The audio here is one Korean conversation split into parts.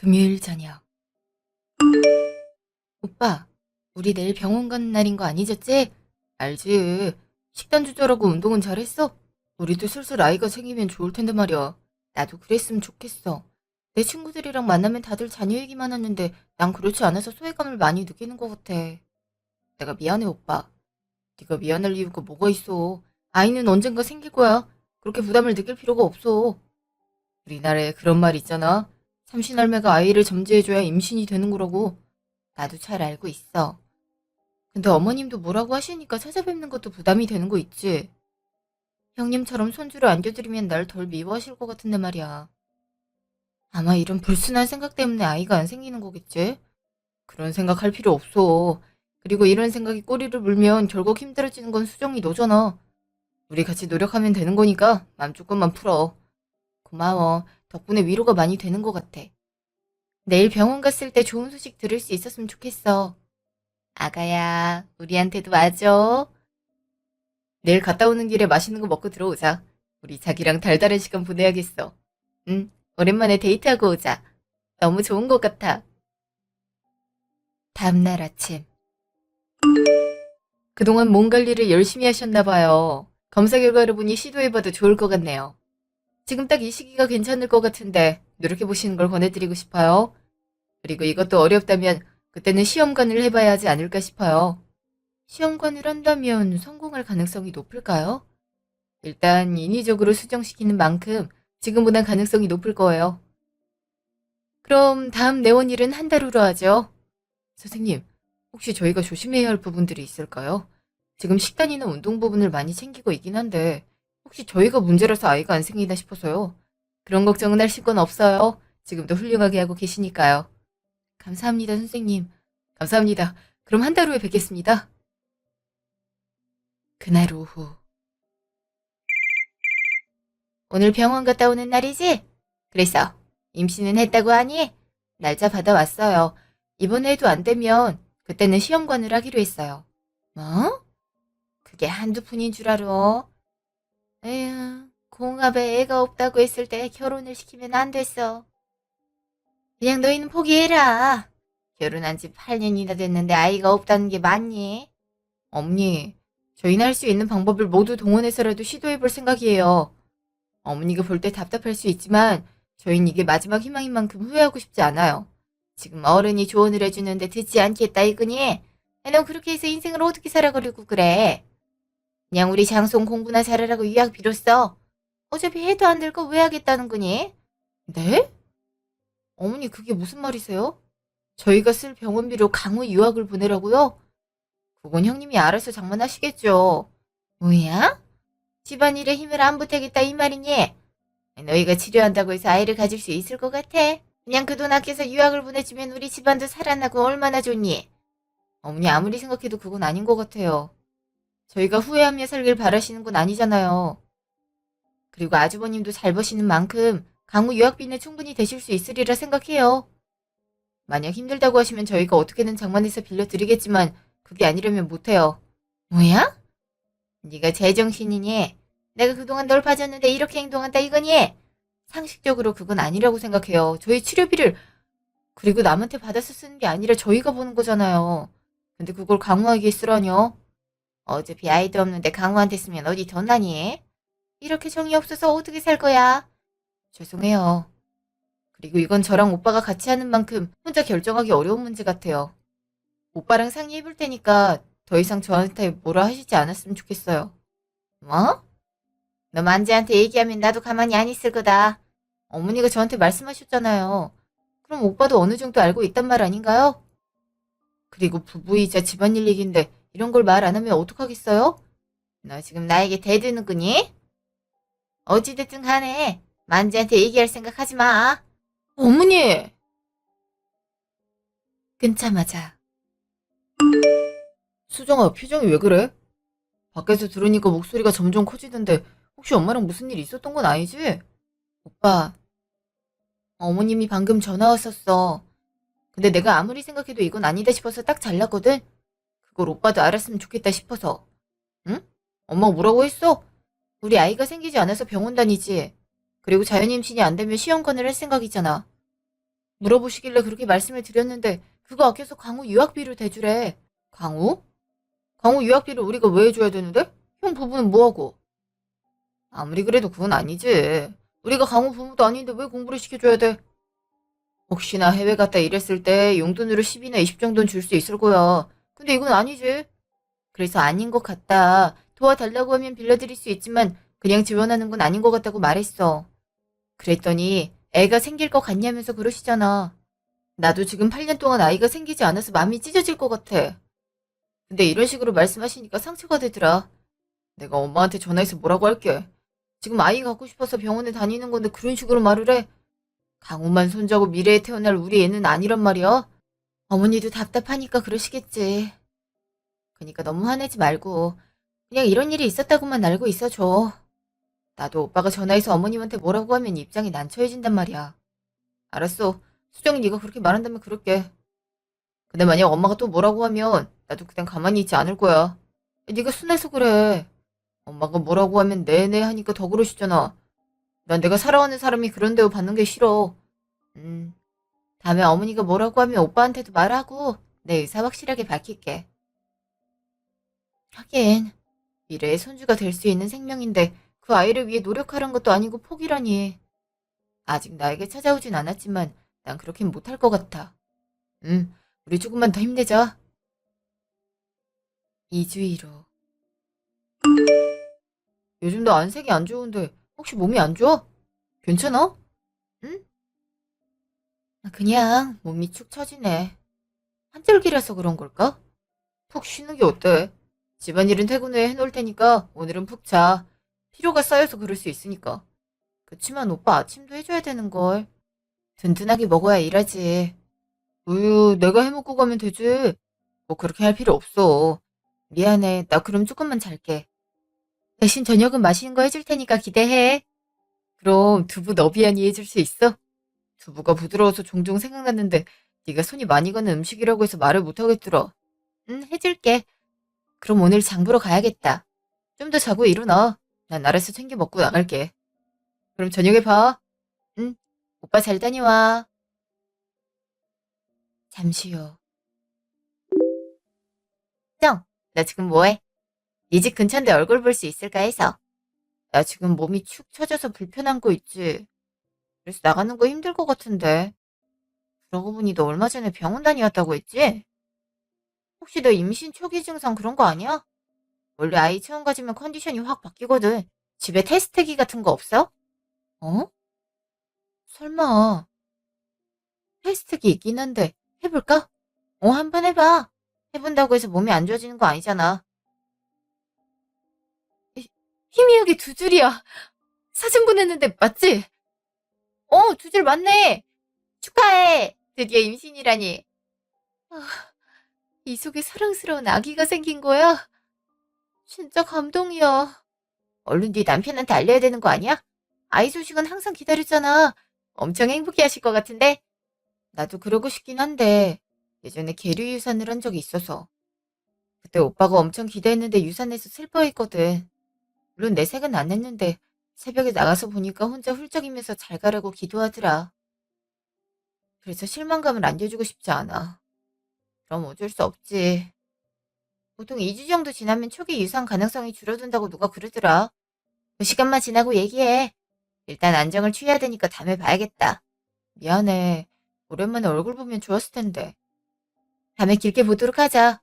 금요일 저녁. 오빠, 우리 내일 병원 가는 날인 거 아니졌지? 알지. 식단 조절하고 운동은 잘했어? 우리도 슬슬 아이가 생기면 좋을 텐데 말이야. 나도 그랬으면 좋겠어. 내 친구들이랑 만나면 다들 자녀 얘기만 하는데 난 그렇지 않아서 소외감을 많이 느끼는 것 같아. 내가 미안해, 오빠. 네가 미안할 이유가 뭐가 있어. 아이는 언젠가 생길 거야. 그렇게 부담을 느낄 필요가 없어. 우리나라에 그런 말 있잖아. 삼신할매가 아이를 점지해줘야 임신이 되는 거라고. 나도 잘 알고 있어. 근데 어머님도 뭐라고 하시니까 찾아뵙는 것도 부담이 되는 거 있지. 형님처럼 손주를 안겨드리면 날 덜 미워하실 것 같은데 말이야. 아마 이런 불순한 생각 때문에 아이가 안 생기는 거겠지? 그런 생각할 필요 없어. 그리고 이런 생각이 꼬리를 물면 결국 힘들어지는 건 수정이 너잖아. 우리 같이 노력하면 되는 거니까 맘 조금만 풀어. 고마워. 덕분에 위로가 많이 되는 것 같아. 내일 병원 갔을 때 좋은 소식 들을 수 있었으면 좋겠어. 아가야, 우리한테도 와줘. 내일 갔다 오는 길에 맛있는 거 먹고 들어오자. 우리 자기랑 달달한 시간 보내야겠어. 응, 오랜만에 데이트하고 오자. 너무 좋은 것 같아. 다음날 아침. 그동안 몸 관리를 열심히 하셨나 봐요. 검사 결과를 보니 시도해봐도 좋을 것 같네요. 지금 딱 이 시기가 괜찮을 것 같은데 노력해보시는 걸 권해드리고 싶어요. 그리고 이것도 어렵다면 그때는 시험관을 해봐야 하지 않을까 싶어요. 시험관을 한다면 성공할 가능성이 높을까요? 일단 인위적으로 수정시키는 만큼 지금보단 가능성이 높을 거예요. 그럼 다음 내원일은 한 달 후로 하죠. 선생님, 혹시 저희가 조심해야 할 부분들이 있을까요? 지금 식단이나 운동 부분을 많이 챙기고 있긴 한데 혹시 저희가 문제라서 아이가 안 생기나 싶어서요. 그런 걱정은 하실 건 없어요. 지금도 훌륭하게 하고 계시니까요. 감사합니다, 선생님. 감사합니다. 그럼 한 달 후에 뵙겠습니다. 그날 오후. 오늘 병원 갔다 오는 날이지? 그래서 임신은 했다고 하니? 날짜 받아왔어요. 이번에 해도 안 되면 그때는 시험관을 하기로 했어요. 뭐? 그게 한두 푼인 줄 알아? 에휴, 공합에 애가 없다고 했을 때 결혼을 시키면 안 됐어. 그냥 너희는 포기해라. 결혼한 지 8년이나 됐는데 아이가 없다는 게 맞니? 어머니, 저희는 할 수 있는 방법을 모두 동원해서라도 시도해볼 생각이에요. 어머니가 볼 때 답답할 수 있지만 저희는 이게 마지막 희망인 만큼 후회하고 싶지 않아요. 지금 어른이 조언을 해주는데 듣지 않겠다 이거니? 너 그렇게 해서 인생을 어떻게 살아가려고 그래? 그냥 우리 장송 공부나 잘하라고 유학 빌었어. 어차피 해도 안 될 거 왜 하겠다는 거니? 네? 어머니 그게 무슨 말이세요? 저희가 쓸 병원비로 강우 유학을 보내라고요? 그건 형님이 알아서 장만하시겠죠. 뭐야? 집안일에 힘을 안 보태겠다 이 말이니? 너희가 치료한다고 해서 아이를 가질 수 있을 것 같아? 그냥 그 돈 아껴서 유학을 보내주면 우리 집안도 살아나고 얼마나 좋니? 어머니 아무리 생각해도 그건 아닌 것 같아요. 저희가 후회하며 살길 바라시는 건 아니잖아요. 그리고 아주버님도 잘 버시는 만큼 강우 유학비는 충분히 되실 수 있으리라 생각해요. 만약 힘들다고 하시면 저희가 어떻게든 장만해서 빌려드리겠지만 그게 아니라면 못해요. 뭐야? 네가 제정신이니? 내가 그동안 널 봐줬는데 이렇게 행동한다 이거니? 상식적으로 그건 아니라고 생각해요. 저희 치료비를 그리고 남한테 받아서 쓰는 게 아니라 저희가 보는 거잖아요. 근데 그걸 강우에게 쓰라뇨? 어차피 아이도 없는데 강우한테 쓰면 어디 더 나니? 이렇게 정이 없어서 어떻게 살 거야? 죄송해요. 그리고 이건 저랑 오빠가 같이 하는 만큼 혼자 결정하기 어려운 문제 같아요. 오빠랑 상의해 볼 테니까 더 이상 저한테 뭐라 하시지 않았으면 좋겠어요. 뭐? 너 만지한테 얘기하면 나도 가만히 안 있을 거다. 어머니가 저한테 말씀하셨잖아요. 그럼 오빠도 어느 정도 알고 있단 말 아닌가요? 그리고 부부이자 집안일 얘긴데 이런 걸 말 안 하면 어떡하겠어요? 너 지금 나에게 대드는 거니? 어찌됐든 간에 만지한테 얘기할 생각 하지 마. 어머니! 끊자마자 수정아 표정이 왜 그래? 밖에서 들으니까 목소리가 점점 커지던데 혹시 엄마랑 무슨 일 있었던 건 아니지? 오빠, 어머님이 방금 전화 왔었어. 근데 내가 아무리 생각해도 이건 아니다 싶어서 딱 잘랐거든? 그걸 오빠도 알았으면 좋겠다 싶어서. 응? 엄마가 뭐라고 했어? 우리 아이가 생기지 않아서 병원 다니지. 그리고 자연 임신이 안 되면 시험관을 할 생각이잖아. 물어보시길래 그렇게 말씀을 드렸는데 그거 아껴서 강우 유학비로 대주래. 강우? 강우 유학비를 우리가 왜 해줘야 되는데? 형 부부는 뭐하고? 아무리 그래도 그건 아니지. 우리가 강우 부모도 아닌데 왜 공부를 시켜줘야 돼? 혹시나 해외 갔다 일했을 때 용돈으로 10이나 20 정도는 줄 수 있을 거야. 근데 이건 아니지. 그래서 아닌 것 같다. 도와달라고 하면 빌려드릴 수 있지만 그냥 지원하는 건 아닌 것 같다고 말했어. 그랬더니 애가 생길 것 같냐면서 그러시잖아. 나도 지금 8년 동안 아이가 생기지 않아서 마음이 찢어질 것 같아. 근데 이런 식으로 말씀하시니까 상처가 되더라. 내가 엄마한테 전화해서 뭐라고 할게. 지금 아이 갖고 싶어서 병원에 다니는 건데 그런 식으로 말을 해. 강호만 손자고 미래에 태어날 우리 애는 아니란 말이야. 어머니도 답답하니까 그러시겠지. 그러니까 너무 화내지 말고 그냥 이런 일이 있었다고만 알고 있어줘. 나도 오빠가 전화해서 어머님한테 뭐라고 하면 입장이 난처해진단 말이야. 알았어. 수정이 네가 그렇게 말한다면 그럴게. 근데 만약 엄마가 또 뭐라고 하면 나도 그냥 가만히 있지 않을 거야. 네가 순해서 그래. 엄마가 뭐라고 하면 네네 하니까 더 그러시잖아. 난 내가 사랑하는 사람이 그런 대우 받는 게 싫어. 음, 다음에 어머니가 뭐라고 하면 오빠한테도 말하고 내 의사 확실하게 밝힐게. 하긴 미래의 손주가 될 수 있는 생명인데 그 아이를 위해 노력하는 것도 아니고 포기라니. 아직 나에게 찾아오진 않았지만 난 그렇게는 못할 것 같아. 우리 조금만 더 힘내자. 2주 후. 요즘 너 안색이 안 좋은데 혹시 몸이 안 좋아? 괜찮아? 응? 그냥 몸이 축 처지네. 한절기라서 그런 걸까? 푹 쉬는 게 어때? 집안일은 퇴근 후에 해놓을 테니까 오늘은 푹 자. 피로가 쌓여서 그럴 수 있으니까. 그치만 오빠 아침도 해줘야 되는걸. 든든하게 먹어야 일하지. 우유 내가 해먹고 가면 되지. 뭐 그렇게 할 필요 없어. 미안해. 나 그럼 조금만 잘게. 대신 저녁은 맛있는 거 해줄 테니까 기대해. 그럼 두부 너비아니 해줄 수 있어? 두부가 부드러워서 종종 생각났는데 네가 손이 많이 가는 음식이라고 해서 말을 못하겠더라. 응, 해줄게. 그럼 오늘 장 보러 가야겠다. 좀 더 자고 일어나. 난 알아서 챙겨 먹고 나갈게. 그럼 저녁에 봐. 응, 오빠 잘 다녀와. 잠시 후. 정, 나 지금 뭐해? 네 집 근처인데 얼굴 볼 수 있을까 해서. 나 지금 몸이 축 처져서 불편한 거 있지. 그래서 나가는 거 힘들 것 같은데. 그러고 보니 너 얼마 전에 병원 다녀왔다고 했지? 혹시 너 임신 초기 증상 그런 거 아니야? 원래 아이 처음 가지면 컨디션이 확 바뀌거든. 집에 테스트기 같은 거 없어? 어? 설마 테스트기 있긴 한데 해볼까? 한번 해봐. 해본다고 해서 몸이 안 좋아지는 거 아니잖아. 희미하게 두 줄이야. 사진 보냈는데 맞지? 두 줄 맞네. 축하해. 드디어 임신이라니. 아, 이 속에 사랑스러운 아기가 생긴 거야? 진짜 감동이야. 얼른 네 남편한테 알려야 되는 거 아니야? 아이 소식은 항상 기다렸잖아. 엄청 행복해 하실 것 같은데? 나도 그러고 싶긴 한데 예전에 계류 유산을 한 적이 있어서 그때 오빠가 엄청 기대했는데 유산해서 슬퍼했거든. 물론 내색은 안 했는데 새벽에 나가서 보니까 혼자 훌쩍이면서 잘 가라고 기도하더라. 그래서 실망감을 안겨주고 싶지 않아. 그럼 어쩔 수 없지. 보통 2주 정도 지나면 초기 유산 가능성이 줄어든다고 누가 그러더라. 그 시간만 지나고 얘기해. 일단 안정을 취해야 되니까 다음에 봐야겠다. 미안해. 오랜만에 얼굴 보면 좋았을 텐데. 다음에 길게 보도록 하자.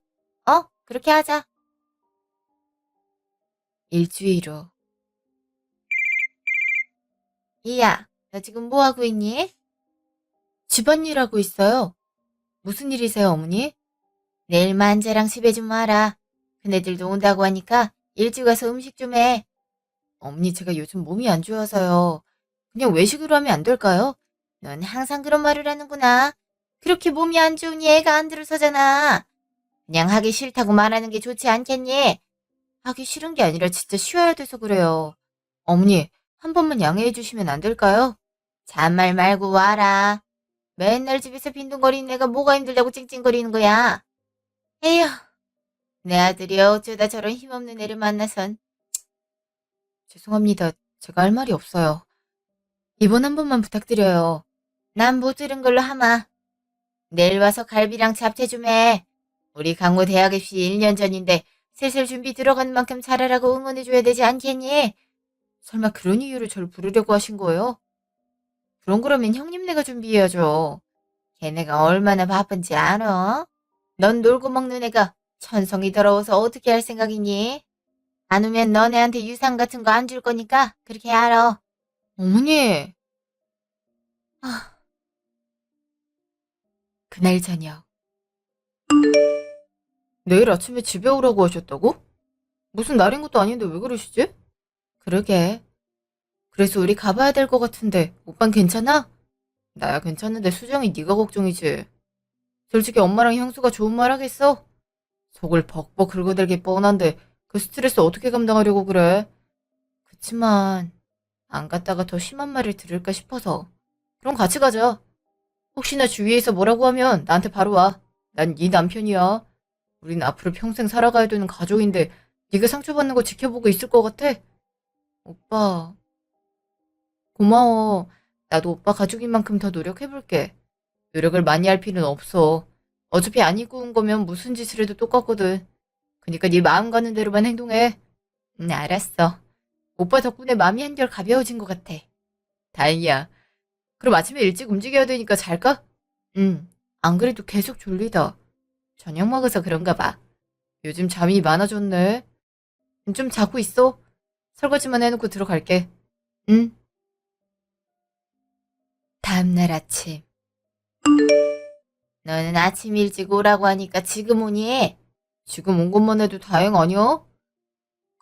그렇게 하자. 일주일 후. 이야, 너 지금 뭐 하고 있니? 집안일 하고 있어요. 무슨 일이세요, 어머니? 내일 만재랑 집에 좀 와라. 그네들도 온다고 하니까 일찍 와서 음식 좀 해. 어머니, 제가 요즘 몸이 안 좋아서요. 그냥 외식으로 하면 안 될까요? 넌 항상 그런 말을 하는구나. 그렇게 몸이 안 좋으니 애가 안 들어서잖아. 그냥 하기 싫다고 말하는 게 좋지 않겠니? 하기 싫은 게 아니라 진짜 쉬어야 돼서 그래요. 어머니, 한 번만 양해해 주시면 안 될까요? 잔말 말고 와라. 맨날 집에서 빈둥거리는 애가 뭐가 힘들다고 찡찡거리는 거야. 에휴, 내 아들이 어쩌다 저런 힘없는 애를 만나선. 죄송합니다. 제가 할 말이 없어요. 이번 한 번만 부탁드려요. 난 못 들은 걸로 하마. 내일 와서 갈비랑 잡채 좀 해. 우리 강호 대학 입시 1년 전인데 슬슬 준비 들어가는 만큼 잘하라고 응원해줘야 되지 않겠니? 설마 그런 이유로 절 부르려고 하신 거예요? 그런 거라면 형님네가 준비해야죠. 걔네가 얼마나 바쁜지 알아? 넌 놀고 먹는 애가 천성이 더러워서 어떻게 할 생각이니? 안 오면 너네한테 유산 같은 거 안 줄 거니까 그렇게 알아. 어머니. 아, 그날 저녁. 내일 아침에 집에 오라고 하셨다고? 무슨 날인 것도 아닌데 왜 그러시지? 그러게. 그래서 우리 가봐야 될 것 같은데 오빤 괜찮아? 나야 괜찮은데 수정이 네가 걱정이지. 솔직히 엄마랑 형수가 좋은 말 하겠어? 속을 벅벅 긁어댈 게 뻔한데 그 스트레스 어떻게 감당하려고 그래? 그치만 안 갔다가 더 심한 말을 들을까 싶어서. 그럼 같이 가자. 혹시나 주위에서 뭐라고 하면 나한테 바로 와. 난 네 남편이야. 우린 앞으로 평생 살아가야 되는 가족인데 네가 상처받는 거 지켜보고 있을 것 같아? 오빠, 고마워. 나도 오빠 가족인 만큼 더 노력해볼게. 노력을 많이 할 필요는 없어. 어차피 안 입고 온 거면 무슨 짓을 해도 똑같거든. 그니까 네 마음 가는 대로만 행동해. 알았어. 오빠 덕분에 마음이 한결 가벼워진 것 같아. 다행이야. 그럼 아침에 일찍 움직여야 되니까 잘까? 안 그래도 계속 졸리다. 저녁 먹어서 그런가 봐. 요즘 잠이 많아졌네. 좀 자고 있어. 설거지만 해놓고 들어갈게. 응. 다음날 아침. 너는 아침 일찍 오라고 하니까 지금 오니? 지금 온 것만 해도 다행 아니야?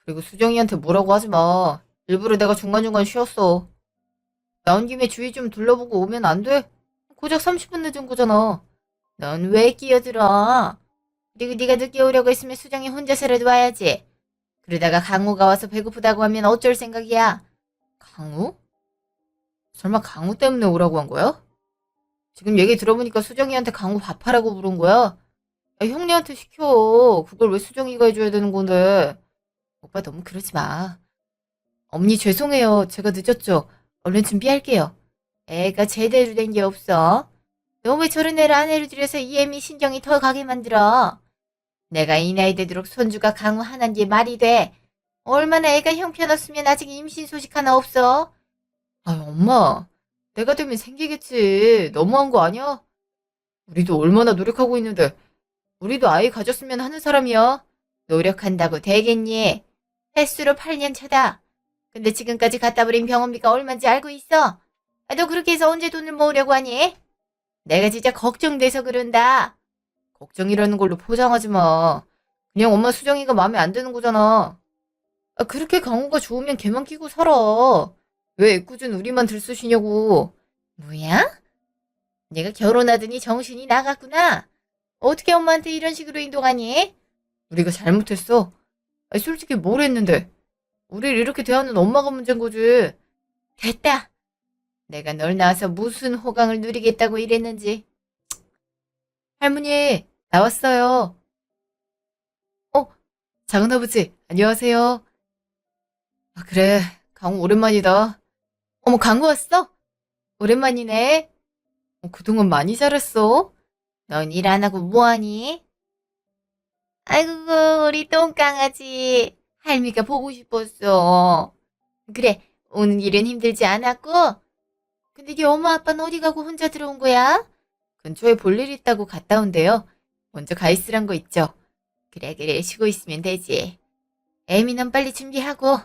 그리고 수정이한테 뭐라고 하지 마. 일부러 내가 중간중간 쉬었어. 나온 김에 주위 좀 둘러보고 오면 안 돼? 고작 30분 늦은 거잖아. 넌 왜 끼어들어? 그리고 네가 늦게 오려고 했으면 수정이 혼자서라도 와야지. 그러다가 강우가 와서 배고프다고 하면 어쩔 생각이야? 강우? 설마 강우 때문에 오라고 한 거야? 지금 얘기 들어보니까 수정이한테 강우 밥하라고 부른 거야? 야, 형님한테 시켜. 그걸 왜 수정이가 해줘야 되는 건데. 오빠 너무 그러지 마. 어머니 죄송해요. 제가 늦었죠. 얼른 준비할게요. 애가 제대로 된 게 없어. 너 왜 저런 애를 아내로 들여서 이애미 신경이 더 가게 만들어? 내가 이 나이 되도록 손주가 강우 하나인 게 말이 돼. 얼마나 애가 형편없으면 아직 임신 소식 하나 없어? 아유, 엄마. 내가 되면 생기겠지. 너무한 거 아니야? 우리도 얼마나 노력하고 있는데. 우리도 아이 가졌으면 하는 사람이야. 노력한다고 되겠니? 횟수로 8년 차다. 근데 지금까지 갖다 버린 병원비가 얼마인지 알고 있어? 아, 너 그렇게 해서 언제 돈을 모으려고 하니? 내가 진짜 걱정돼서 그런다. 걱정이라는 걸로 포장하지 마. 그냥 엄마 수정이가 마음에 안 드는 거잖아. 아, 그렇게 강호가 좋으면 걔만 끼고 살아. 왜 애꿎은 우리만 들쑤시냐고. 뭐야? 내가 결혼하더니 정신이 나갔구나. 어떻게 엄마한테 이런 식으로 행동하니? 우리가 잘못했어. 아니, 솔직히 뭘 했는데. 우리를 이렇게 대하는 엄마가 문제인 거지. 됐다. 내가 널 낳아서 무슨 호강을 누리겠다고 이랬는지. 할머니, 나왔어요. 어, 작은아버지, 안녕하세요. 아, 그래. 강우 오랜만이다. 어머, 강우 왔어? 오랜만이네. 그동안 많이 자랐어? 넌 일 안 하고 뭐하니? 아이고, 우리 똥강아지. 할미가 보고 싶었어. 그래, 오는 일은 힘들지 않았고? 근데 네 엄마 아빠는 어디 가고 혼자 들어온 거야? 근처에 볼 일 있다고 갔다 온대요. 먼저 가 있으란 거 있죠? 그래, 그래, 쉬고 있으면 되지. 애미 넌 빨리 준비하고.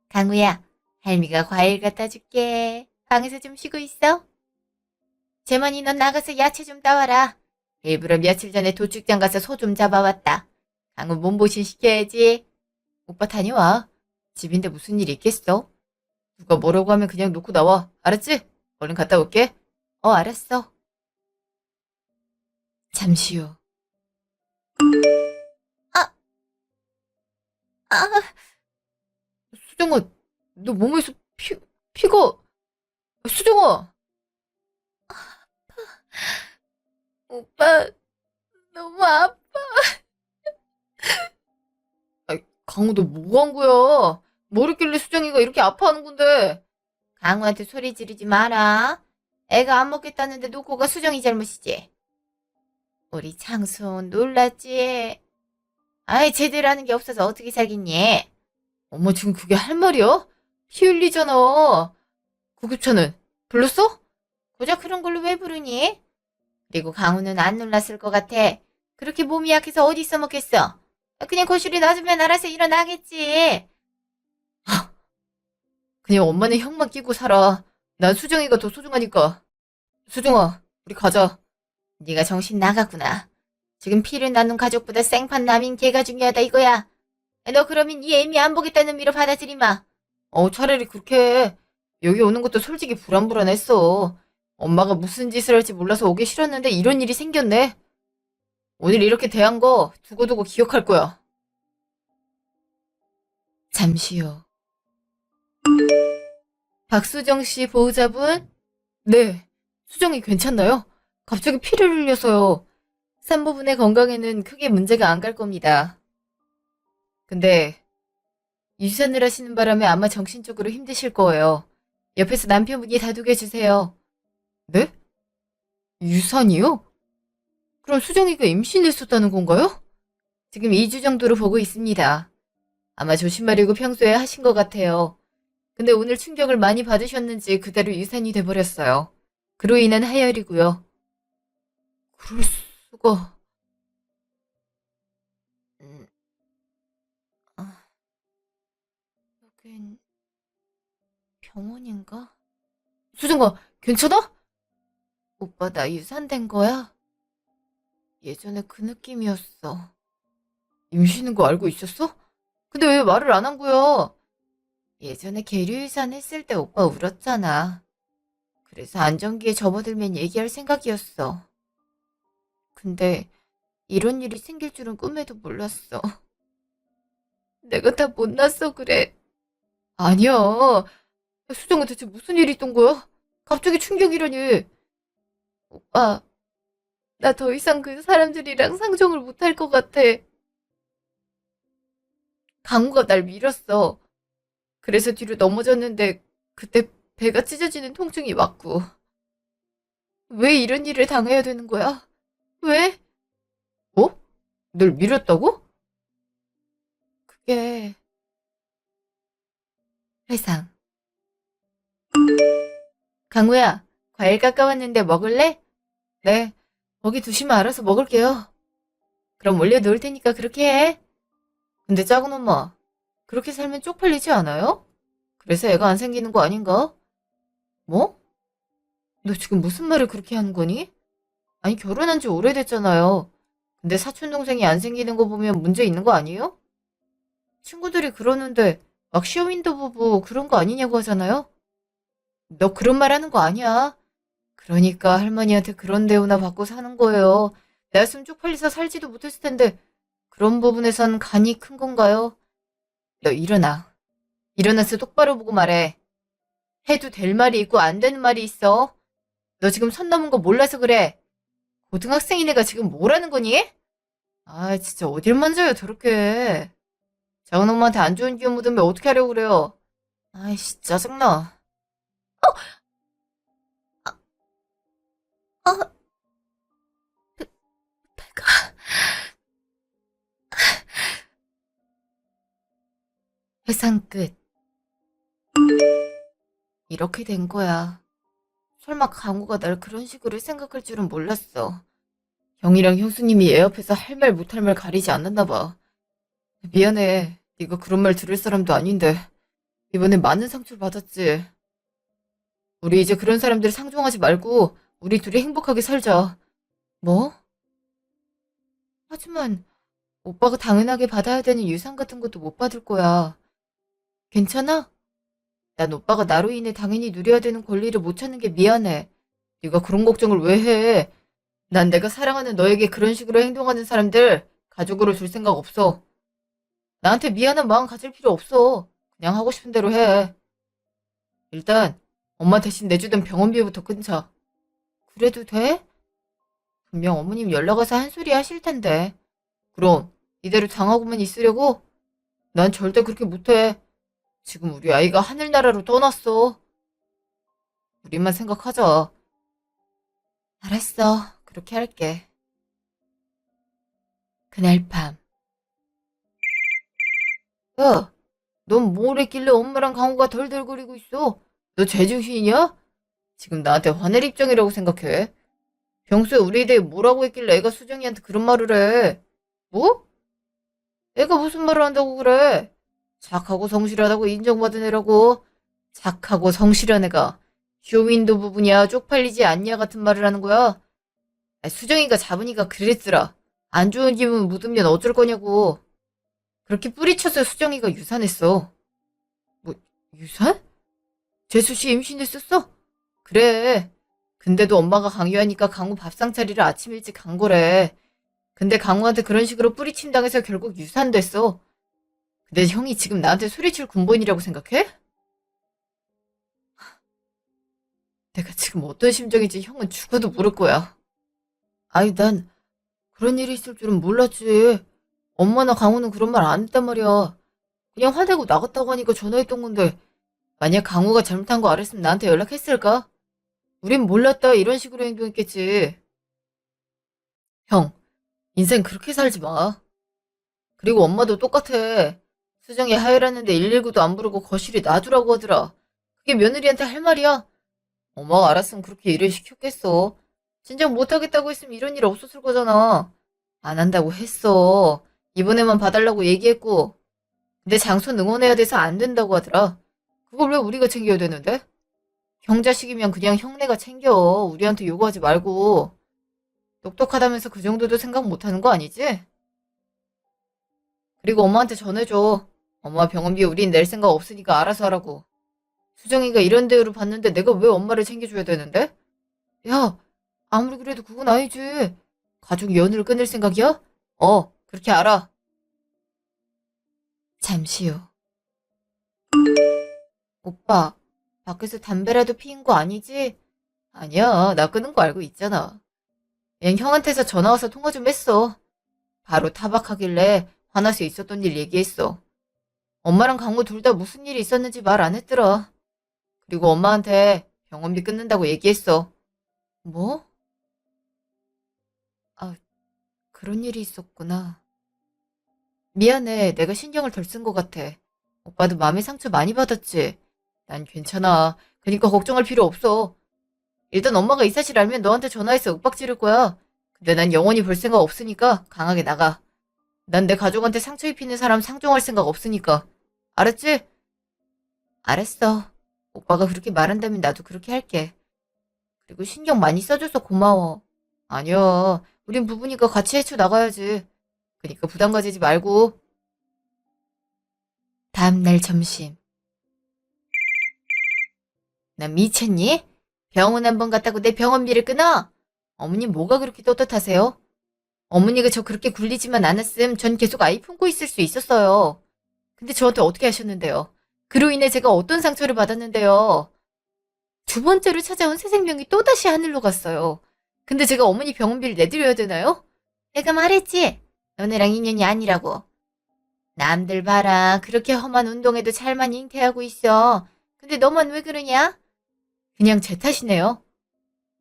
강우야, 할미가 과일 갖다 줄게. 방에서 좀 쉬고 있어. 재만이 넌 나가서 야채 좀 따와라. 일부러 며칠 전에 도축장 가서 소 좀 잡아왔다. 강우 몸보신 시켜야지. 오빠 다녀와. 집인데 무슨 일 있겠어? 누가 뭐라고 하면 그냥 놓고 나와. 알았지? 얼른 갔다 올게. 알았어. 잠시 후. 아, 아, 수정아, 너 몸에서 피가, 수정아! 오빠, 너무 아파. 아이, 강우 너 뭐 한 거야? 뭐 했길래 수정이가 이렇게 아파하는 건데? 강우한테 소리 지르지 마라. 애가 안 먹겠다는데 놓고 가 수정이 잘못이지. 우리 창순 놀랐지? 아이, 제대로 하는 게 없어서 어떻게 살겠니? 어머, 지금 그게 할 말이야? 피 흘리잖아. 구급차는 불렀어? 고작 그런 걸로 왜 부르니? 그리고 강우는 안 놀랐을 것 같아. 그렇게 몸이 약해서 어디 써먹겠어? 그냥 거실에 놔두면 알아서 일어나겠지. 그냥 엄마는 형만 끼고 살아. 난 수정이가 더 소중하니까. 수정아, 우리 가자. 네가 정신 나갔구나. 지금 피를 나눈 가족보다 생판 남인 걔가 중요하다 이거야. 너 그러면 이 애미 안 보겠다는 의미로 받아들이 마. 차라리 그렇게 해. 여기 오는 것도 솔직히 불안불안했어. 엄마가 무슨 짓을 할지 몰라서 오기 싫었는데 이런 일이 생겼네. 오늘 이렇게 대한 거 두고두고 기억할 거야. 잠시요. 박수정 씨 보호자분? 네. 수정이 괜찮나요? 갑자기 피를 흘려서요. 산모분의 건강에는 크게 문제가 안 갈 겁니다. 근데 유산을 하시는 바람에 아마 정신적으로 힘드실 거예요. 옆에서 남편분이 다독여 주세요. 네? 유산이요? 그럼 수정이가 임신했었다는 건가요? 지금 2주 정도로 보고 있습니다. 아마 조심하려고 평소에 하신 것 같아요. 근데 오늘 충격을 많이 받으셨는지 그대로 유산이 돼버렸어요. 그로 인한 하혈이고요. 그럴 수가... 음, 아, 여긴 병원인가? 수정아, 괜찮아? 오빠 나 유산된 거야? 예전에 그 느낌이었어. 임신인 거 알고 있었어? 근데 왜 말을 안 한 거야? 예전에 계류유산 했을 때 오빠 울었잖아. 그래서 안정기에 접어들면 얘기할 생각이었어. 근데 이런 일이 생길 줄은 꿈에도 몰랐어. 내가 다 못났어 그래. 아니야. 수정아 대체 무슨 일이 있던 거야? 갑자기 충격이라니. 오빠, 나 더 이상 그 사람들이랑 상종을 못할 것 같아. 강우가 날 밀었어. 그래서 뒤로 넘어졌는데 그때 배가 찢어지는 통증이 왔고. 왜 이런 일을 당해야 되는 거야? 왜? 뭐? 널 밀었다고? 그게 회상. 강우야, 과일 깎아왔는데 먹을래? 네, 거기 두시면 알아서 먹을게요. 그럼 올려놓을 테니까 그렇게 해. 근데 작은 엄마, 그렇게 살면 쪽팔리지 않아요? 그래서 애가 안 생기는 거 아닌가? 뭐? 너 지금 무슨 말을 그렇게 하는 거니? 아니, 결혼한 지 오래됐잖아요. 근데 사촌동생이 안 생기는 거 보면 문제 있는 거 아니에요? 친구들이 그러는데 막 쇼윈도 부부 그런 거 아니냐고 하잖아요? 너 그런 말 하는 거 아니야. 그러니까 할머니한테 그런 대우나 받고 사는 거예요. 내였으면 쪽팔려서 살지도 못했을 텐데 그런 부분에선 간이 큰 건가요? 너 일어나. 일어나서 똑바로 보고 말해. 해도 될 말이 있고 안 되는 말이 있어. 너 지금 선 넘은 거 몰라서 그래. 고등학생인 애가 지금 뭐라는 거니? 아 진짜 어딜 만져요 저렇게. 작은 엄마한테 안 좋은 기운 묻으면 어떻게 하려고 그래요. 아이씨 짜증나. 아, 배가. 회상 끝. 이렇게 된 거야. 설마 강우가 날 그런 식으로 생각할 줄은 몰랐어. 형이랑 형수님이 얘 앞에서 할 말 못할 말 가리지 않았나 봐. 미안해. 네가 그런 말 들을 사람도 아닌데. 이번에 많은 상처를 받았지. 우리 이제 그런 사람들 상종하지 말고 우리 둘이 행복하게 살자. 뭐? 하지만 오빠가 당연하게 받아야 되는 유산 같은 것도 못 받을 거야. 괜찮아? 난 오빠가 나로 인해 당연히 누려야 되는 권리를 못 찾는 게 미안해. 네가 그런 걱정을 왜 해? 난 내가 사랑하는 너에게 그런 식으로 행동하는 사람들 가족으로 둘 생각 없어. 나한테 미안한 마음 가질 필요 없어. 그냥 하고 싶은 대로 해. 일단 엄마 대신 내주던 병원비부터 끊자. 그래도 돼? 분명 어머님 연락 와서 한 소리 하실 텐데. 그럼 이대로 당하고만 있으려고? 난 절대 그렇게 못해. 지금 우리 아이가 하늘나라로 떠났어. 우리만 생각하자. 알았어. 그렇게 할게. 그날 밤. 야, 넌 뭘 했길래 엄마랑 강호가 덜덜거리고 있어? 너 제정신이냐? 지금 나한테 화낼 입장이라고 생각해? 평소에 우리에 대해 뭐라고 했길래 애가 수정이한테 그런 말을 해? 뭐? 애가 무슨 말을 한다고 그래? 착하고 성실하다고 인정받은 애라고. 착하고 성실한 애가 쇼윈도 부분이야 쪽팔리지 않냐 같은 말을 하는 거야? 아니, 수정이가 잡으니까 그랬더라. 안 좋은 기분 묻으면 어쩔 거냐고. 그렇게 뿌리쳐서 수정이가 유산했어. 뭐, 유산? 재수씨 임신했었어? 그래. 근데도 엄마가 강요하니까 강우 밥상 차리러 아침 일찍 간 거래. 근데 강우한테 그런 식으로 뿌리침 당해서 결국 유산됐어. 근데 형이 지금 나한테 소리칠 군번이라고 생각해? 내가 지금 어떤 심정인지 형은 죽어도 모를 거야. 아니, 난 그런 일이 있을 줄은 몰랐지. 엄마나 강우는 그런 말 안 했단 말이야. 그냥 화내고 나갔다고 하니까 전화했던 건데 만약 강우가 잘못한 거 알았으면 나한테 연락했을까? 우린 몰랐다 이런 식으로 행동했겠지. 형, 인생 그렇게 살지 마. 그리고 엄마도 똑같아. 수정이 하혈했는데 119도 안 부르고 거실에 놔두라고 하더라. 그게 며느리한테 할 말이야? 엄마가 알았으면 그렇게 일을 시켰겠어. 진작 못하겠다고 했으면 이런 일 없었을 거잖아. 안 한다고 했어. 이번에만 봐달라고 얘기했고. 근데 장손 응원해야 돼서 안 된다고 하더라. 그걸 왜 우리가 챙겨야 되는데? 형 자식이면 그냥 형네가 챙겨. 우리한테 요구하지 말고. 똑똑하다면서 그 정도도 생각 못하는 거 아니지? 그리고 엄마한테 전해줘. 엄마 병원비 우린 낼 생각 없으니까 알아서 하라고. 수정이가 이런 대우를 받는데 내가 왜 엄마를 챙겨줘야 되는데? 야, 아무리 그래도 그건 아니지. 가족 연을 끊을 생각이야? 그렇게 알아. 잠시 후. 오빠, 밖에서 담배라도 피인 거 아니지? 아니야, 나 끊은 거 알고 있잖아. 그냥 형한테서 전화 와서 통화 좀 했어. 바로 타박하길래 화나서 있었던 일 얘기했어. 엄마랑 강호 둘 다 무슨 일이 있었는지 말 안 했더라. 그리고 엄마한테 병원비 끊는다고 얘기했어. 뭐? 아, 그런 일이 있었구나. 미안해. 내가 신경을 덜 쓴 것 같아. 오빠도 마음의 상처 많이 받았지? 난 괜찮아. 그니까 걱정할 필요 없어. 일단 엄마가 이 사실 알면 너한테 전화해서 윽박 지를 거야. 근데 난 영원히 볼 생각 없으니까 강하게 나가. 난 내 가족한테 상처 입히는 사람 상종할 생각 없으니까. 알았지? 알았어. 오빠가 그렇게 말한다면 나도 그렇게 할게. 그리고 신경 많이 써줘서 고마워. 아니야. 우린 부부니까 같이 헤쳐나가야지. 그니까 부담 가지지 말고. 다음날 점심. 난 미쳤니? 병원 한 번 갔다고 내 병원비를 끊어? 어머니 뭐가 그렇게 떳떳하세요? 어머니가 저 그렇게 굴리지만 않았음 전 계속 아이 품고 있을 수 있었어요. 근데 저한테 어떻게 하셨는데요? 그로 인해 제가 어떤 상처를 받았는데요? 두 번째로 찾아온 새 생명이 또다시 하늘로 갔어요. 근데 제가 어머니 병원비를 내드려야 되나요? 내가 말했지. 너네랑 인연이 아니라고. 남들 봐라. 그렇게 험한 운동에도 잘만 잉태하고 있어. 근데 너만 왜 그러냐? 그냥 제 탓이네요.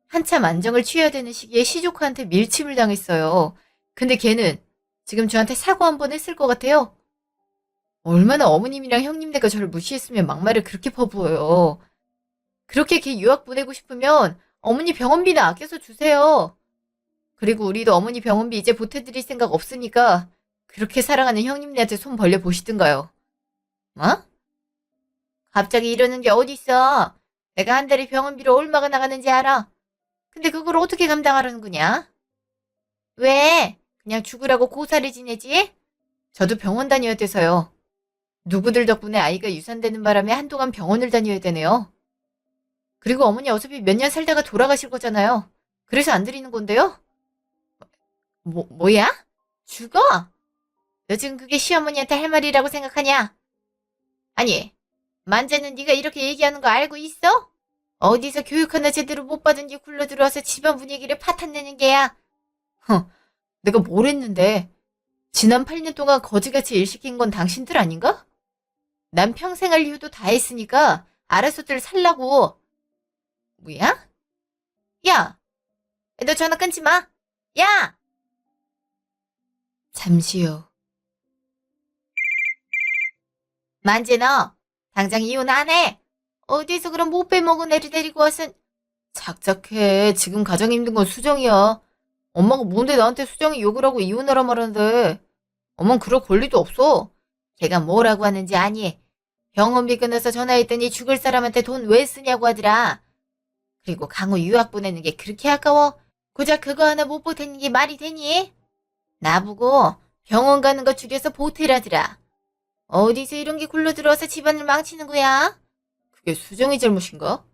한참 안정을 취해야 되는 시기에 시조카한테 밀침을 당했어요. 근데 걔는 지금 저한테 사과 한 번 했을 것 같아요. 얼마나 어머님이랑 형님네가 저를 무시했으면 막말을 그렇게 퍼부어요. 그렇게 걔 유학 보내고 싶으면 어머니 병원비나 아껴서 주세요. 그리고 우리도 어머니 병원비 이제 보태드릴 생각 없으니까 그렇게 사랑하는 형님네한테 손 벌려 보시든가요. 뭐? 갑자기 이러는 게 어딨어. 내가 한 달에 병원비로 얼마가 나가는지 알아. 근데 그걸 어떻게 감당하라는 거냐? 왜? 그냥 죽으라고 고사를 지내지? 저도 병원 다녀야 돼서요. 누구들 덕분에 아이가 유산되는 바람에 한동안 병원을 다녀야 되네요. 그리고 어머니 어차피 몇 년 살다가 돌아가실 거잖아요. 그래서 안 드리는 건데요? 뭐야? 죽어? 너 지금 그게 시어머니한테 할 말이라고 생각하냐? 아니, 만재는 네가 이렇게 얘기하는 거 알고 있어? 어디서 교육 하나 제대로 못 받은 게 굴러들어와서 집안 분위기를 파탄내는 게야? 내가 뭘 했는데? 지난 8년 동안 거지같이 일 시킨 건 당신들 아닌가? 난 평생 할 이유도 다 했으니까 알아서들 살라고. 뭐야? 야, 너 전화 끊지 마. 야! 잠시요. 만지 너 당장 이혼 안 해. 어디서 그런 못 빼먹은 애를 데리고 와서. 작작해. 지금 가장 힘든 건 수정이야. 엄마가 뭔데 나한테 수정이 욕을 하고 이혼하라 말하는데. 엄만 그럴 권리도 없어. 걔가 뭐라고 하는지 아니. 병원비 끊어서 전화했더니 죽을 사람한테 돈 왜 쓰냐고 하더라. 그리고 강우 유학 보내는 게 그렇게 아까워? 고작 그거 하나 못 보태는 게 말이 되니? 나보고 병원 가는 거 줄여서 보태라더라. 어디서 이런 게 굴러들어와서 집안을 망치는 거야? 그게 수정이 잘못인가?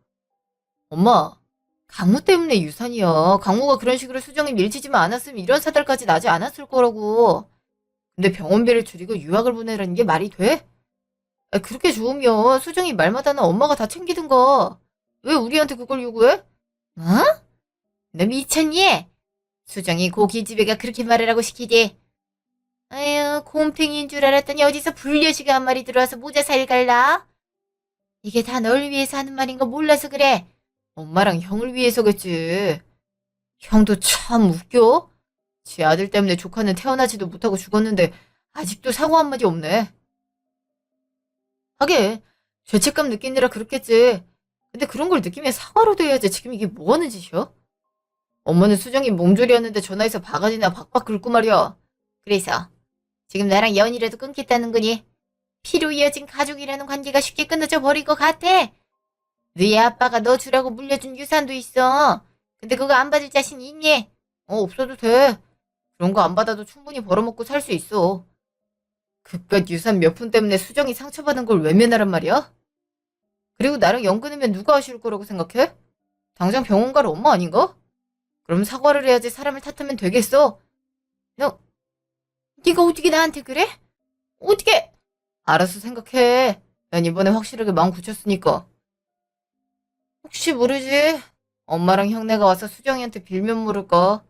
엄마, 강무 때문에 유산이야. 강무가 그런 식으로 수정이 밀치지만 않았으면 이런 사달까지 나지 않았을 거라고. 근데 병원비를 줄이고 유학을 보내라는 게 말이 돼? 그렇게 좋으면 수정이 말마다는 엄마가 다 챙기든가. 왜 우리한테 그걸 요구해? 어? 너 미쳤니? 수정이 고깃집애가 그렇게 말하라고 시키지. 아유, 곰탱이인 줄 알았더니 어디서 불려시가 한 마리 들어와서 모자 사일 갈라? 이게 다 널 위해서 하는 말인 거 몰라서 그래. 엄마랑 형을 위해서겠지. 형도 참 웃겨. 지 아들 때문에 조카는 태어나지도 못하고 죽었는데 아직도 사과 한마디 없네. 하긴 죄책감 느끼느라 그렇겠지. 근데 그런 걸 느끼면 사과로 돼야지. 지금 이게 뭐 하는 짓이야? 엄마는 수정이 몸조리하는데 전화해서 바가지나 박박 긁고 말이야. 그래서 지금 나랑 연이라도 끊겠다는 거니? 피로 이어진 가족이라는 관계가 쉽게 끊어져 버릴 것 같아. 너희 아빠가 너 주라고 물려준 유산도 있어. 근데 그거 안 받을 자신 있니? 없어도 돼. 그런 거 안 받아도 충분히 벌어먹고 살 수 있어. 그깟 유산 몇 푼 때문에 수정이 상처받은 걸 외면하란 말이야? 그리고 나랑 연 끊으면 누가 아쉬울 거라고 생각해? 당장 병원 갈 엄마 아닌가? 그럼 사과를 해야지 사람을 탓하면 되겠어? 너, 네가 어떻게 나한테 그래? 어떻게? 알아서 생각해. 난 이번에 확실하게 마음 굳혔으니까. 혹시 모르지? 엄마랑 형네가 와서 수정이한테 빌면 모를까?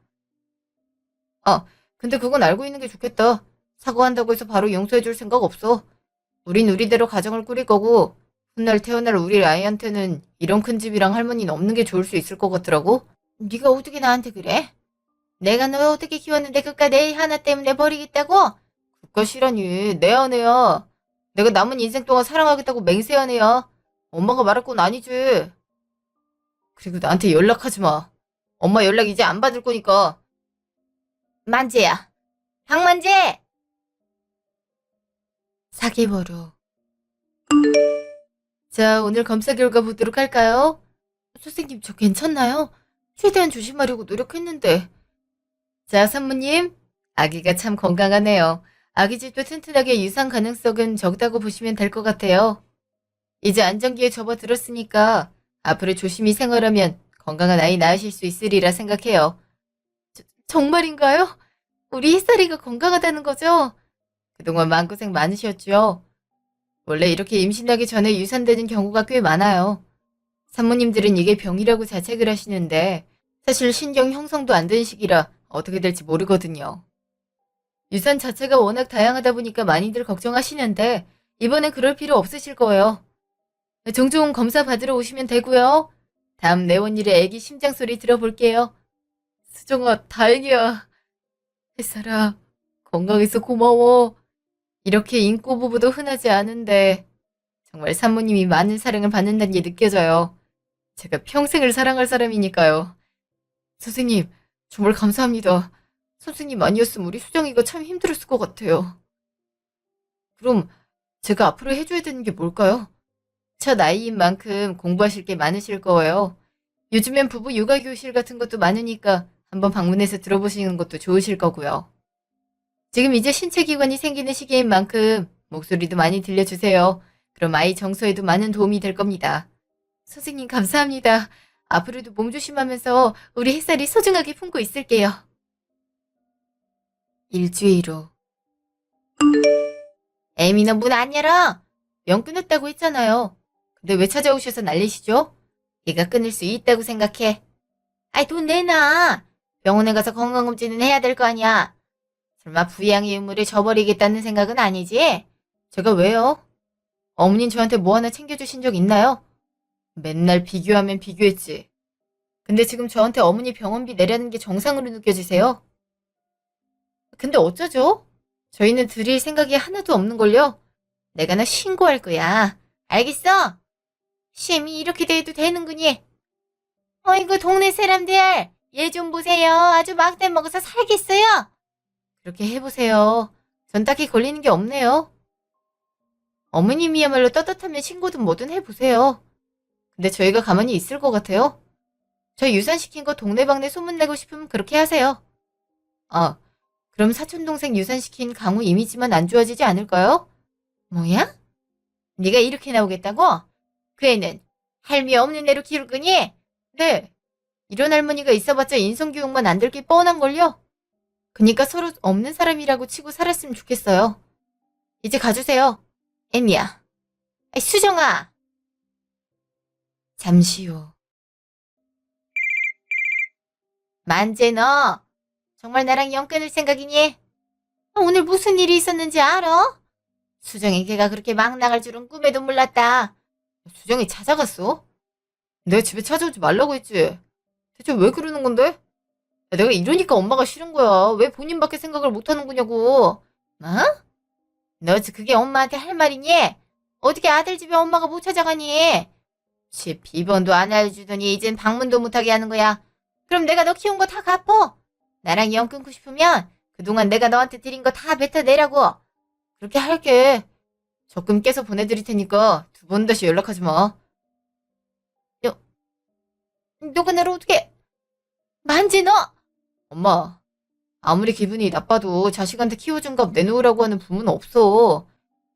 아, 근데 그건 알고 있는 게 좋겠다. 사과한다고 해서 바로 용서해줄 생각 없어. 우린 우리대로 가정을 꾸릴 거고 훗날 태어날 우리 아이한테는 이런 큰 집이랑 할머니는 없는 게 좋을 수 있을 것 같더라고. 네가 어떻게 나한테 그래? 내가 너 어떻게 키웠는데 그깟 내 하나 때문에 버리겠다고? 그깟이라니 내 아내야. 내가 남은 인생 동안 사랑하겠다고 맹세한 애야. 엄마가 말할 건 아니지. 그리고 나한테 연락하지 마. 엄마 연락 이제 안 받을 거니까. 만재야. 박만재! 사기버루. 자, 오늘 검사 결과 보도록 할까요? 선생님, 저 괜찮나요? 최대한 조심하려고 노력했는데. 자, 산모님. 아기가 참 건강하네요. 아기집도 튼튼하게 유산 가능성은 적다고 보시면 될 것 같아요. 이제 안정기에 접어들었으니까 앞으로 조심히 생활하면 건강한 아이 낳으실 수 있으리라 생각해요. 정말인가요? 우리 햇살이가 건강하다는 거죠? 그동안 마음고생 많으셨죠? 원래 이렇게 임신하기 전에 유산되는 경우가 꽤 많아요. 산모님들은 이게 병이라고 자책을 하시는데 사실 신경 형성도 안 된 시기라 어떻게 될지 모르거든요. 유산 자체가 워낙 다양하다 보니까 많이들 걱정하시는데 이번엔 그럴 필요 없으실 거예요. 종종 검사 받으러 오시면 되고요. 다음 내원일에 애기 심장 소리 들어볼게요. 수정아, 다행이야. 햇살아, 건강해서 고마워. 이렇게 인꼬 부부도 흔하지 않은데 정말 산모님이 많은 사랑을 받는다는 게 느껴져요. 제가 평생을 사랑할 사람이니까요. 선생님, 정말 감사합니다. 선생님 아니었으면 우리 수정이가 참 힘들었을 것 같아요. 그럼 제가 앞으로 해줘야 되는 게 뭘까요? 첫 아이인 만큼 공부하실 게 많으실 거예요. 요즘엔 부부 육아 교실 같은 것도 많으니까 한번 방문해서 들어보시는 것도 좋으실 거고요. 지금 이제 신체 기관이 생기는 시기인 만큼 목소리도 많이 들려주세요. 그럼 아이 정서에도 많은 도움이 될 겁니다. 선생님 감사합니다. 앞으로도 몸 조심하면서 우리 햇살이 소중하게 품고 있을게요. 일주일 후. 에미 너 문 안 열어? 명 끊었다고 했잖아요. 근데 왜 찾아오셔서 난리시죠? 얘가 끊을 수 있다고 생각해. 아이 돈 내놔. 병원에 가서 건강검진은 해야 될 거 아니야. 설마 부양의 의무를 저버리겠다는 생각은 아니지? 제가 왜요? 어머님 저한테 뭐 하나 챙겨주신 적 있나요? 맨날 비교하면 비교했지. 근데 지금 저한테 어머니 병원비 내라는 게 정상으로 느껴지세요? 근데 어쩌죠? 저희는 드릴 생각이 하나도 없는걸요? 내가 너 신고할 거야. 알겠어? 쉼이 이렇게 돼도 되는구니. 어이구, 동네 사람들. 얘 좀 보세요. 아주 막대 먹어서 살겠어요. 그렇게 해보세요. 전 딱히 걸리는 게 없네요. 어머님이야말로 떳떳하면 신고든 뭐든 해보세요. 근데 저희가 가만히 있을 것 같아요? 저 유산시킨 거 동네방네 소문내고 싶으면 그렇게 하세요. 아, 그럼 사촌동생 유산시킨 강우 이미지만 안 좋아지지 않을까요? 뭐야? 네가 이렇게 나오겠다고? 그 애는 할미 없는 애로 키울 거니? 네. 이런 할머니가 있어봤자 인성교육만 안 될 게 뻔한걸요? 그니까 서로 없는 사람이라고 치고 살았으면 좋겠어요. 이제 가주세요. 애미야. 아이, 수정아. 잠시 후. 만재 너. 정말 나랑 영 끊을 생각이니? 오늘 무슨 일이 있었는지 알아? 수정이 걔가 그렇게 막 나갈 줄은 꿈에도 몰랐다. 수정이 찾아갔어? 내가 집에 찾아오지 말라고 했지. 대체 왜 그러는 건데? 내가 이러니까 엄마가 싫은 거야. 왜 본인밖에 생각을 못 하는 거냐고. 뭐? 너 그게 엄마한테 할 말이니? 어떻게 아들 집에 엄마가 못 찾아가니? 집 비번도 안 알려주더니 이젠 방문도 못하게 하는 거야. 그럼 내가 너 키운 거 다 갚어. 나랑 영 끊고 싶으면 그동안 내가 너한테 드린 거 다 뱉어내라고. 그렇게 할게. 적금 깨서 보내드릴 테니까 두 번 다시 연락하지 마. 여, 너가 나를 어떻게... 만지 너! 엄마, 아무리 기분이 나빠도 자식한테 키워준 값 내놓으라고 하는 부모는 없어.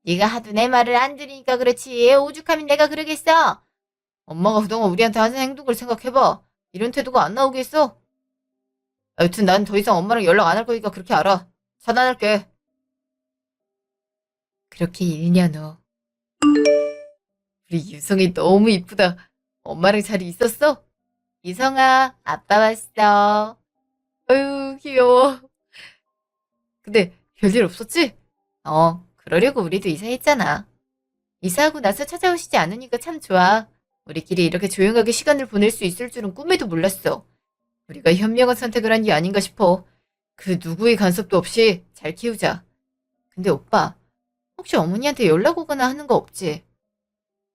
네가 하도 내 말을 안 들으니까 그렇지. 오죽하면 내가 그러겠어. 엄마가 그동안 우리한테 하는 행동을 생각해봐. 이런 태도가 안 나오겠어? 여튼 난 더 이상 엄마랑 연락 안 할 거니까 그렇게 알아. 차단할게. 그렇게 1년 후. 우리 유성이 너무 이쁘다. 엄마랑 잘 있었어? 유성아, 아빠 왔어. 아유, 귀여워. 근데 별일 없었지? 그러려고 우리도 이사했잖아. 이사하고 나서 찾아오시지 않으니까 참 좋아. 우리끼리 이렇게 조용하게 시간을 보낼 수 있을 줄은 꿈에도 몰랐어. 우리가 현명한 선택을 한 게 아닌가 싶어. 그 누구의 간섭도 없이 잘 키우자. 근데 오빠, 혹시 어머니한테 연락 오거나 하는 거 없지?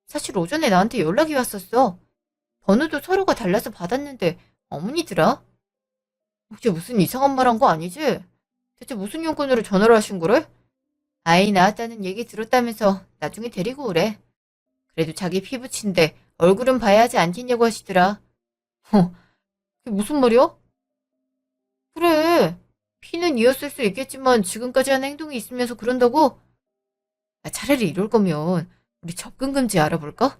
사실 오전에 나한테 연락이 왔었어. 번호도 서로가 달라서 받았는데 어머니더라? 혹시 무슨 이상한 말 한 거 아니지? 대체 무슨 용건으로 전화를 하신 거래? 아이 낳았다는 얘기 들었다면서 나중에 데리고 오래. 그래도 자기 피부친데 얼굴은 봐야 하지 않겠냐고 하시더라. 그게 무슨 말이야? 그래. 피는 이었을 수 있겠지만 지금까지 한 행동이 있으면서 그런다고? 차라리 이럴 거면 우리 접근금지 알아볼까?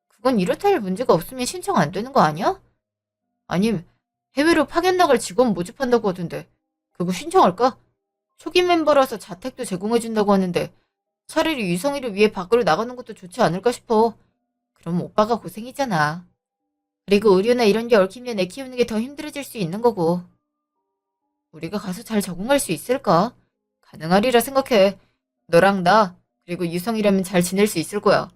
그건 이렇다 할 문제가 없으면 신청 안 되는 거 아니야? 아님 해외로 파견 나갈 직원 모집한다고 하던데 그거 신청할까? 초기 멤버라서 자택도 제공해준다고 하는데 차라리 유성이를 위해 밖으로 나가는 것도 좋지 않을까 싶어. 그럼 오빠가 고생이잖아. 그리고 의료나 이런 게 얽히면 애 키우는 게 더 힘들어질 수 있는 거고. 우리가 가서 잘 적응할 수 있을까? 가능하리라 생각해. 너랑 나 그리고 유성이라면 잘 지낼 수 있을 거야.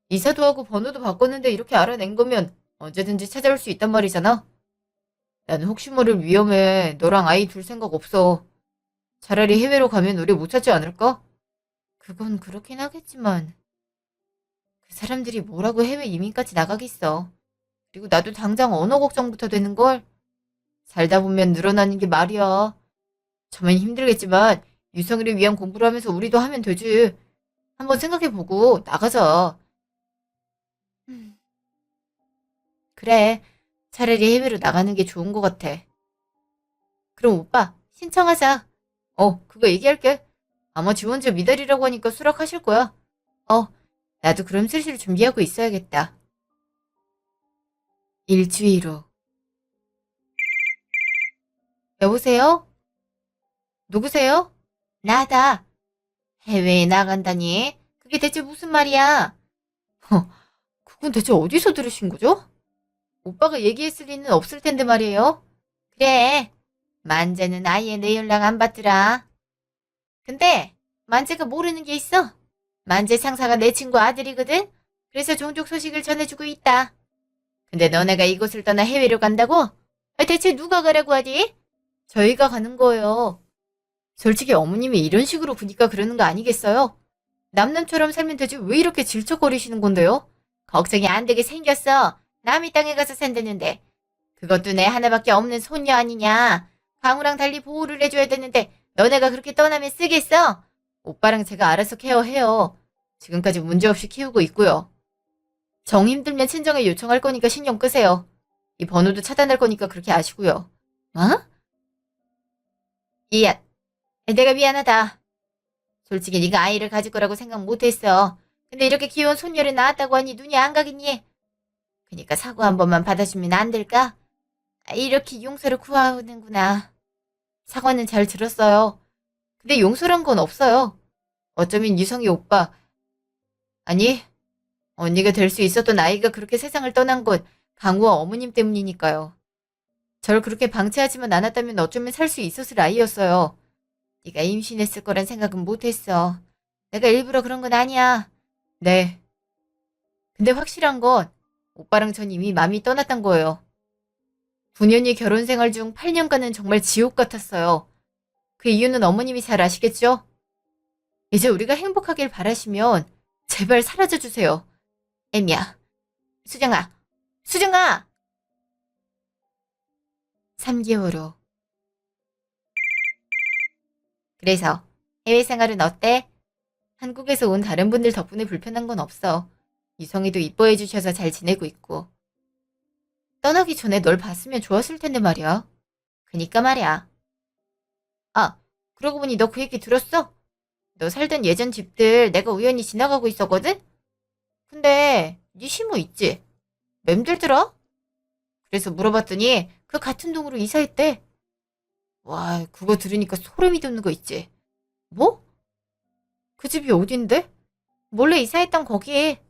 이사도 하고 번호도 바꿨는데 이렇게 알아낸 거면 언제든지 찾아올 수 있단 말이잖아. 나는 혹시 모를 위험에 너랑 아이 둘 생각 없어. 차라리 해외로 가면 우리 못 찾지 않을까? 그건 그렇긴 하겠지만 그 사람들이 뭐라고 해외 이민까지 나가겠어. 그리고 나도 당장 언어 걱정부터 되는걸. 살다 보면 늘어나는 게 말이야. 처음엔 힘들겠지만 유성이를 위한 공부를 하면서 우리도 하면 되지. 한번 생각해보고 나가자. 음, 그래. 차라리 해외로 나가는 게 좋은 것 같아. 그럼 오빠 신청하자. 그거 얘기할게. 아마 지원자 미달이라고 하니까 수락하실 거야. 어, 나도 그럼 슬슬 준비하고 있어야겠다. 일주일 후. 여보세요? 누구세요? 나다. 해외에 나간다니? 그게 대체 무슨 말이야? 그건 대체 어디서 들으신 거죠? 오빠가 얘기했을 리는 없을 텐데 말이에요. 그래. 만재는 아예 내 연락 안 받더라. 근데 만재가 모르는 게 있어. 만재 상사가 내 친구 아들이거든. 그래서 종족 소식을 전해주고 있다. 근데 너네가 이곳을 떠나 해외로 간다고? 대체 누가 가라고 하디? 저희가 가는 거예요. 솔직히 어머님이 이런 식으로 구니까 그러는 거 아니겠어요? 남남처럼 살면 되지 왜 이렇게 질척거리시는 건데요? 걱정이 안 되게 생겼어. 남이 땅에 가서 산다는데. 그것도 내 하나밖에 없는 손녀 아니냐. 강우랑 달리 보호를 해줘야 되는데 너네가 그렇게 떠나면 쓰겠어? 오빠랑 제가 알아서 케어해요. 지금까지 문제없이 키우고 있고요. 정 힘들면 친정에 요청할 거니까 신경 끄세요. 이 번호도 차단할 거니까 그렇게 아시고요. 어? 이야, 내가 미안하다. 솔직히 네가 아이를 가질 거라고 생각 못했어. 근데 이렇게 귀여운 손녀를 낳았다고 하니 눈이 안 가겠니? 그니까 사과 한 번만 받아주면 안 될까? 이렇게 용서를 구하는구나. 사과는 잘 들었어요. 근데 용서란 건 없어요. 어쩌면 유성이 오빠, 아니, 언니가 될 수 있었던 아이가 그렇게 세상을 떠난 건 강우와 어머님 때문이니까요. 절 그렇게 방치하지만 않았다면 어쩌면 살 수 있었을 아이였어요. 네가 임신했을 거란 생각은 못했어. 내가 일부러 그런 건 아니야. 네. 근데 확실한 건 오빠랑 전 이미 마음이 떠났던 거예요. 9년이 결혼 생활 중 8년간은 정말 지옥 같았어요. 그 이유는 어머님이 잘 아시겠죠? 이제 우리가 행복하길 바라시면 제발 사라져 주세요. 애미야. 수정아. 수정아! 3개월 후. 그래서 해외 생활은 어때? 한국에서 온 다른 분들 덕분에 불편한 건 없어. 유성이도 이뻐해 주셔서 잘 지내고 있고. 떠나기 전에 널 봤으면 좋았을 텐데 말이야. 그니까 말이야. 아, 그러고 보니 너 그 얘기 들었어? 너 살던 예전 집들 내가 우연히 지나가고 있었거든? 근데 네 시모 있지? 맴들더라? 그래서 물어봤더니 그 같은 동으로 이사했대. 와, 그거 들으니까 소름이 돋는 거 있지? 뭐? 그 집이 어딘데? 몰래 이사했던 거기에.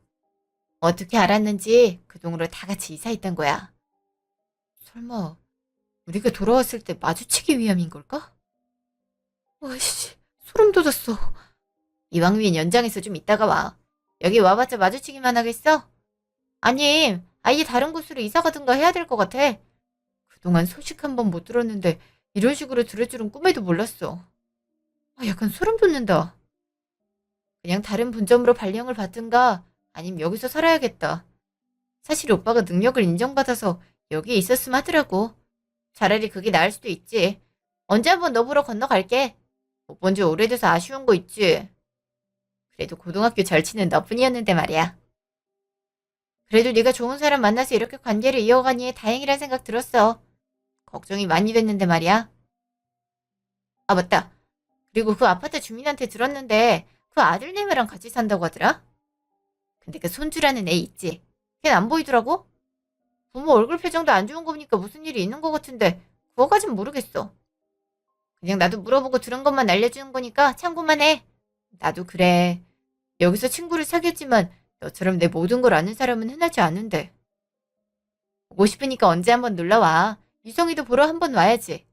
어떻게 알았는지 그 동으로 다 같이 이사했던 거야. 설마 우리가 돌아왔을 때 마주치기 위함인 걸까? 와씨, 소름 돋았어. 이왕이면 연장해서 좀 이따가 와. 여기 와봤자 마주치기만 하겠어? 아님, 아예 다른 곳으로 이사 가든가 해야 될 것 같아. 그동안 소식 한 번 못 들었는데 이런 식으로 들을 줄은 꿈에도 몰랐어. 약간 소름 돋는다. 그냥 다른 분점으로 발령을 받든가 아님 여기서 살아야겠다. 사실 오빠가 능력을 인정받아서 여기에 있었음 하더라고. 차라리 그게 나을 수도 있지. 언제 한번 너 보러 건너갈게. 못 본 지 오래돼서 아쉬운 거 있지. 그래도 고등학교 절친은 너뿐이었는데 말이야. 그래도 네가 좋은 사람 만나서 이렇게 관계를 이어가니 다행이란 생각 들었어. 걱정이 많이 됐는데 말이야. 아 맞다. 그리고 그 아파트 주민한테 들었는데 그 아들내미랑 같이 산다고 하더라. 근데 그 손주라는 애 있지. 걔는 안 보이더라고. 부모 얼굴 표정도 안 좋은 거 보니까 무슨 일이 있는 것 같은데 그거까진 모르겠어. 그냥 나도 물어보고 들은 것만 알려주는 거니까 참고만 해. 나도 그래. 여기서 친구를 사귀었지만 너처럼 내 모든 걸 아는 사람은 흔하지 않은데. 보고 싶으니까 언제 한번 놀러와. 유성이도 보러 한번 와야지.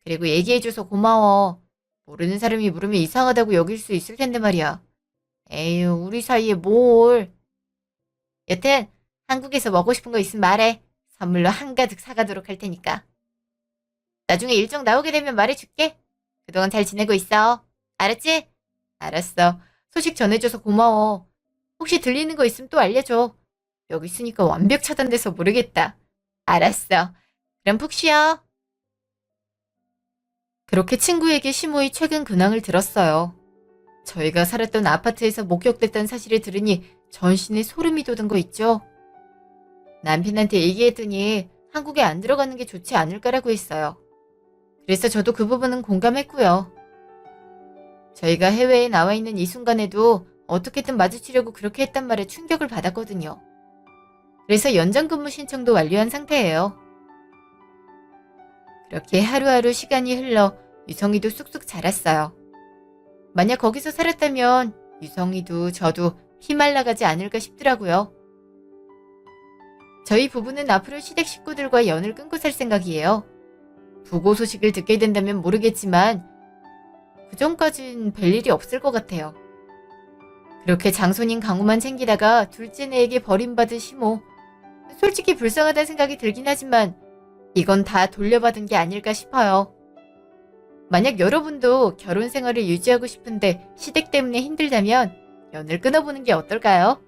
그리고 얘기해줘서 고마워. 모르는 사람이 물으면 이상하다고 여길 수 있을 텐데 말이야. 에휴, 우리 사이에 뭘. 여튼 한국에서 먹고 싶은 거 있으면 말해. 선물로 한가득 사가도록 할 테니까. 나중에 일정 나오게 되면 말해줄게. 그동안 잘 지내고 있어. 알았지? 알았어. 소식 전해줘서 고마워. 혹시 들리는 거 있으면 또 알려줘. 여기 있으니까 완벽 차단돼서 모르겠다. 알았어. 그럼 푹 쉬어. 그렇게 친구에게 시모의 최근 근황을 들었어요. 저희가 살았던 아파트에서 목격됐다는 사실을 들으니 전신에 소름이 돋은 거 있죠? 남편한테 얘기했더니 한국에 안 들어가는 게 좋지 않을까라고 했어요. 그래서 저도 그 부분은 공감했고요. 저희가 해외에 나와 있는 이 순간에도 어떻게든 마주치려고 그렇게 했단 말에 충격을 받았거든요. 그래서 연장 근무 신청도 완료한 상태예요. 그렇게 하루하루 시간이 흘러 유성이도 쑥쑥 자랐어요. 만약 거기서 살았다면 유성이도 저도 피말라가지 않을까 싶더라고요. 저희 부부는 앞으로 시댁 식구들과 연을 끊고 살 생각이에요. 부고 소식을 듣게 된다면 모르겠지만 그 전까진 별일이 없을 것 같아요. 그렇게 장손인 강우만 챙기다가 둘째 내에게 버림받은 시모. 솔직히 불쌍하다는 생각이 들긴 하지만 이건 다 돌려받은 게 아닐까 싶어요. 만약 여러분도 결혼 생활을 유지하고 싶은데 시댁 때문에 힘들다면 연을 끊어보는 게 어떨까요?